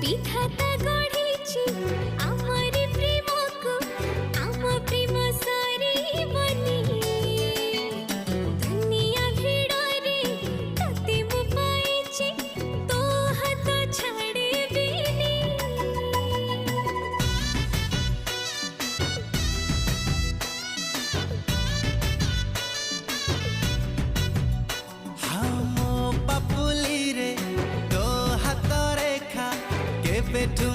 विधाता गढ़िछि आमरि प्रेमको आम प्रेम सारी बनी दुनिया भिड़रे तते मु पाइछि तो हाथ छाड़िबिनी। हाँ मो पापुली रे तो हाथ रेखा केबेठु